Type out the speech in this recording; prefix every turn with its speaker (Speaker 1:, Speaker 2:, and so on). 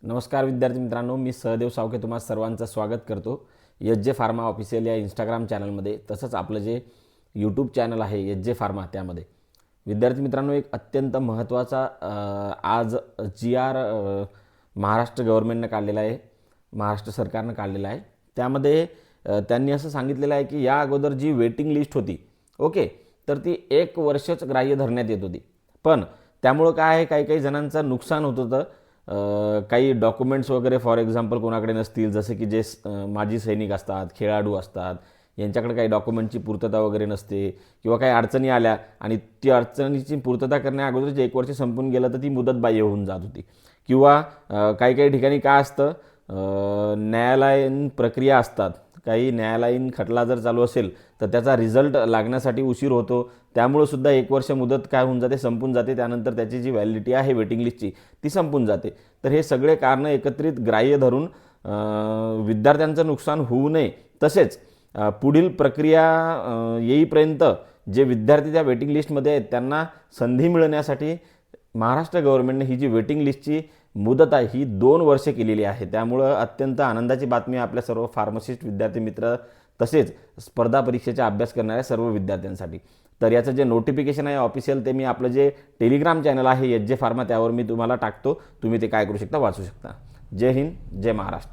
Speaker 1: नमस्कार विद्यार्थी मित्रांनो, मी सहदेव सावके तुम्हा सर्वांचं स्वागत करतो एच जे फार्मा ऑफिशियल या इंस्टाग्राम चॅनलमध्ये, तसंच आपलं जे यूट्यूब चॅनल आहे एच जे फार्मा त्यामध्ये. विद्यार्थी मित्रांनो, एक अत्यंत महत्त्वाचा आज जी आर महाराष्ट्र गव्हर्नमेंटनं काढलेला आहे, महाराष्ट्र सरकारनं काढलेला आहे. त्यामध्ये त्यांनी असं सांगितलेलं आहे की या अगोदर जी वेटिंग लिस्ट होती, ओके, तर ती 1 वर्षच ग्राह्य धरण्यात येत होती. पण त्यामुळं काय आहे, काही काही जणांचं नुकसान होत होतं. काही डॉक्युमेंट्स वगैरे फॉर एक्झाम्पल कोणाकडे नसतील, जसे की जे माजी सैनिक असतात, खेळाडू असतात, यांच्याकडे काही डॉक्युमेंटची पूर्तता वगैरे नसते, किंवा काही अडचणी आल्या आणि ती अडचणीची पूर्तता करण्या अगोदर जे 1 वर्ष संपून गेलं तर ती मुदतबाह्य होऊन जात होती. किंवा काही काही ठिकाणी काय असतं, न्यायालयीन प्रक्रिया असतात. काही न्यायालयीन खटला जर चालू असेल तर त्याचा रिझल्ट लागण्यासाठी उशीर होतो. त्यामुळं सुद्धा 1 वर्ष मुदत काय होऊन जाते, संपून जाते. त्यानंतर त्याची जी व्हॅलिडिटी आहे वेटिंग लिस्टची ती संपून जाते. तर हे सगळे कारणं एकत्रित ग्राह्य धरून विद्यार्थ्यांचं नुकसान होऊ नये, तसेच पुढील प्रक्रिया येईपर्यंत जे विद्यार्थी त्या वेटिंग लिस्टमध्ये आहेत त्यांना संधी मिळण्यासाठी महाराष्ट्र गव्हर्नमेंटने ही जी वेटिंग लिस्टची मुदत आहे ही 2 वर्ष केलेली आहे. त्यामुळं अत्यंत आनंदाची बातमी आपल्या सर्व फार्मसिस्ट विद्यार्थी मित्र, तसेच स्पर्धा परीक्षेचा अभ्यास करणाऱ्या सर्व विद्यार्थ्यांसाठी. तर याचं जे नोटिफिकेशन आहे ऑफिशियल, ते मी आपलं जे टेलिग्राम चॅनल आहे एच जे फार्मा त्यावर मी तुम्हाला टाकतो. तुम्ही ते काय करू शकता, वाचू शकता. जय हिंद, जय महाराष्ट्र.